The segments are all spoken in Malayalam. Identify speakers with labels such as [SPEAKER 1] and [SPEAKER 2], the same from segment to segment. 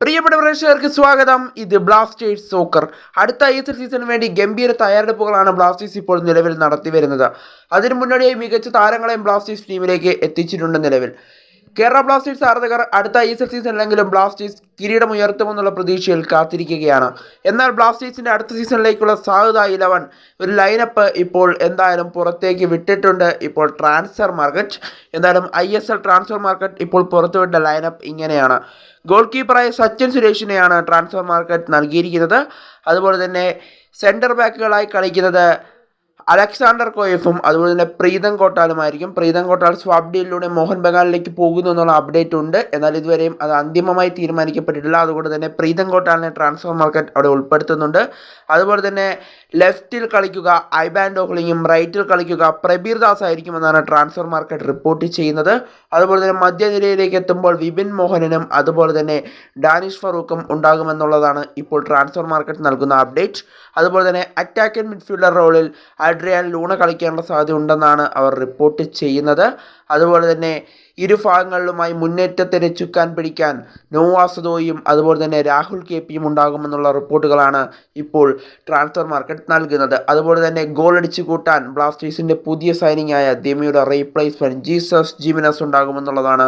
[SPEAKER 1] പ്രിയപ്പെട്ട പ്രേക്ഷകർക്ക് സ്വാഗതം. ഇത് ബ്ലാസ്റ്റേഴ്സ് സോക്കർ. അടുത്ത ISL സീസണിന് വേണ്ടി ഗംഭീര തയ്യാറെടുപ്പുകളാണ് ബ്ലാസ്റ്റേഴ്സ് ഇപ്പോൾ നിലവിൽ നടത്തി വരുന്നത്. അതിനു മുന്നോടിയായി മികച്ച താരങ്ങളെയും ബ്ലാസ്റ്റേഴ്സ് ടീമിലേക്ക് എത്തിച്ചിട്ടുണ്ട്. നിലവിൽ കേരള ബ്ലാസ്റ്റേഴ്സ് ആരാധകർ അടുത്ത ISL സീസണിലെങ്കിലും ബ്ലാസ്റ്റേഴ്സ് കിരീടം ഉയർത്തുമെന്നുള്ള പ്രതീക്ഷയിൽ കാത്തിരിക്കുകയാണ്. എന്നാൽ ബ്ലാസ്റ്റേഴ്സിന്റെ അടുത്ത സീസണിലേക്കുള്ള സാധ്യത 11 ഒരു ലൈനപ്പ് ഇപ്പോൾ എന്തായാലും പുറത്തേക്ക് വിട്ടിട്ടുണ്ട്. ഇപ്പോൾ ട്രാൻസ്ഫർ മാർക്കറ്റ് എന്തായാലും ISL ട്രാൻസ്ഫർ മാർക്കറ്റ് ഇപ്പോൾ പുറത്തുവിട്ട ലൈനപ്പ് ഇങ്ങനെയാണ്. ഗോൾ കീപ്പറായ സച്ചിൻ സുരേഷിനെയാണ് ട്രാൻസ്ഫർ മാർക്കറ്റ് നൽകിയിരിക്കുന്നത്. അതുപോലെ തന്നെ സെൻറ്റർ ബാക്കുകളായി കളിക്കുന്നത് അലക്സാണ്ടർ കോയഫും അതുപോലെ തന്നെ പ്രീതം കോട്ടാലുമായിരിക്കും. പ്രീതം കോട്ടാൽ സ്വാപ്പ് ഡീലിലൂടെ മോഹൻ ബഗാനിലേക്ക് പോകുന്നു എന്നുള്ള അപ്ഡേറ്റ് ഉണ്ട്. എന്നാൽ ഇതുവരെയും അത് അന്തിമമായി തീരുമാനിക്കപ്പെട്ടിട്ടില്ല. അതുകൊണ്ട് തന്നെ പ്രീതം കോട്ടാലിനെ ട്രാൻസ്ഫർ മാർക്കറ്റ് അവിടെ ഉൾപ്പെടുത്തുന്നുണ്ട്. അതുപോലെ തന്നെ ലെഫ്റ്റിൽ കളിക്കുക ഐബാൻ ഡോഹ്ലിയും റൈറ്റിൽ കളിക്കുക പ്രബീർ ദാസ് ആയിരിക്കുമെന്നാണ് ട്രാൻസ്ഫർ മാർക്കറ്റ് റിപ്പോർട്ട് ചെയ്യുന്നത്. അതുപോലെ തന്നെ മധ്യനിരയിലേക്ക് എത്തുമ്പോൾ വിപിൻ മോഹനനും അതുപോലെ തന്നെ ഡാനിഷ് ഫറൂഖും ഉണ്ടാകുമെന്നുള്ളതാണ് ഇപ്പോൾ ട്രാൻസ്ഫർ മാർക്കറ്റ് നൽകുന്ന അപ്ഡേറ്റ്. അതുപോലെ തന്നെ അറ്റാക്കിംഗ് മിഡ്ഫീൽഡർ റോളിൽ അഡ്രിയാൻ ലൂണ കളിക്കാനുള്ള സാധ്യത ഉണ്ടെന്നാണ് അവർ റിപ്പോർട്ട് ചെയ്യുന്നത്. അതുപോലെ തന്നെ ഇരുഭാഗങ്ങളിലുമായി മുന്നേറ്റത്തിന് ചുക്കാൻ പിടിക്കാൻ നോവാസദോയും അതുപോലെ തന്നെ രാഹുൽ KPയും ഉണ്ടാകുമെന്നുള്ള റിപ്പോർട്ടുകളാണ് ഇപ്പോൾ ട്രാൻസ്ഫർ മാർക്കറ്റ് നൽകുന്നത്. അതുപോലെ തന്നെ ഗോൾ അടിച്ചു കൂട്ടാൻ ബ്ലാസ്റ്റേഴ്സിൻ്റെ പുതിയ സൈനിങ് ആയ ദെമിയുടെ റീപ്ലേസ്മെൻറ്റ് ജീസസ് ജിമിനസ് ഉണ്ടാകുമെന്നുള്ളതാണ്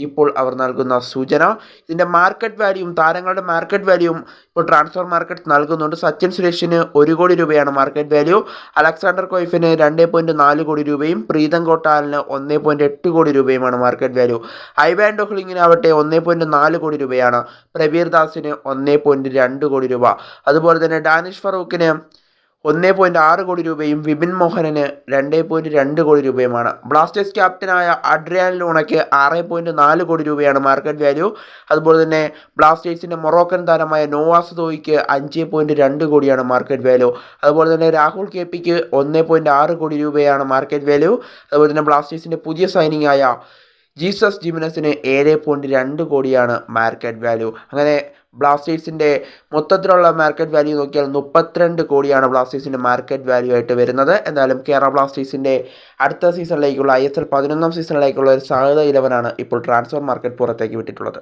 [SPEAKER 1] ഇപ്പോൾ അവർ നൽകുന്ന സൂചന. ഇതിൻ്റെ മാർക്കറ്റ് വാല്യൂവും താരങ്ങളുടെ മാർക്കറ്റ് വാല്യൂവും ഇപ്പോൾ ട്രാൻസ്ഫർ മാർക്കറ്റ് നൽകുന്നുണ്ട്. സച്ചിൻ സുരേഷിന് 1 കോടി രൂപയാണ് മാർക്കറ്റ് വാല്യൂ. അലക്സാണ്ടർ കോയ്ഫിന് 2.4 കോടി രൂപയും പ്രീതം കോട്ടാലിന് 1.8 കോടി രൂപയുമാണ് മാർക്കറ്റ് വാല്യൂ. ഐവാൻ ഡോഹ്ലിങ്ങിനാവട്ടെ 1.4 കോടി രൂപയാണ്. പ്രബീർ ദാസിന് 1.2 കോടി രൂപ. അതുപോലെ തന്നെ ഡാനിഷ് ഫറൂഖിന് 1.6 കോടി രൂപയും വിപിൻ മോഹനന് 2.2 കോടി രൂപയുമാണ്. ബ്ലാസ്റ്റേഴ്സ് ക്യാപ്റ്റനായ അഡ്രിയാൻ ലൂണയ്ക്ക് 6.4 കോടി രൂപയാണ് മാർക്കറ്റ് വാല്യൂ. അതുപോലെ തന്നെ ബ്ലാസ്റ്റേഴ്സിൻ്റെ മൊറോക്കൻ താരമായ നോവാസദോയ്ക്ക് 5.2 കോടിയാണ് മാർക്കറ്റ് വാല്യൂ. അതുപോലെ തന്നെ രാഹുൽ KPക്ക് 1.6 കോടി രൂപയാണ് മാർക്കറ്റ് വാല്യൂ. അതുപോലെ തന്നെ ബ്ലാസ്റ്റേഴ്സിൻ്റെ പുതിയ സൈനിങ് ആയ ജീസസ് ജിമിനസിന് 7.2 കോടിയാണ് മാർക്കറ്റ് വാല്യൂ. അങ്ങനെ ബ്ലാസ്റ്റേഴ്സിൻ്റെ മൊത്തത്തിലുള്ള മാർക്കറ്റ് വാല്യൂ നോക്കിയാൽ 32 കോടിയാണ് ബ്ലാസ്റ്റേഴ്സിൻ്റെ മാർക്കറ്റ് വാല്യൂ ആയിട്ട് വരുന്നത്. എന്തായാലും കേരള ബ്ലാസ്റ്റേഴ്സിൻ്റെ അടുത്ത സീസണിലേക്കുള്ള ISL 11ാം സീസണിലേക്കുള്ള ഒരു സാധ്യത 11 ഇപ്പോൾ ട്രാൻസ്ഫർ മാർക്കറ്റ് പുറത്തേക്ക് വിട്ടിട്ടുള്ളത്.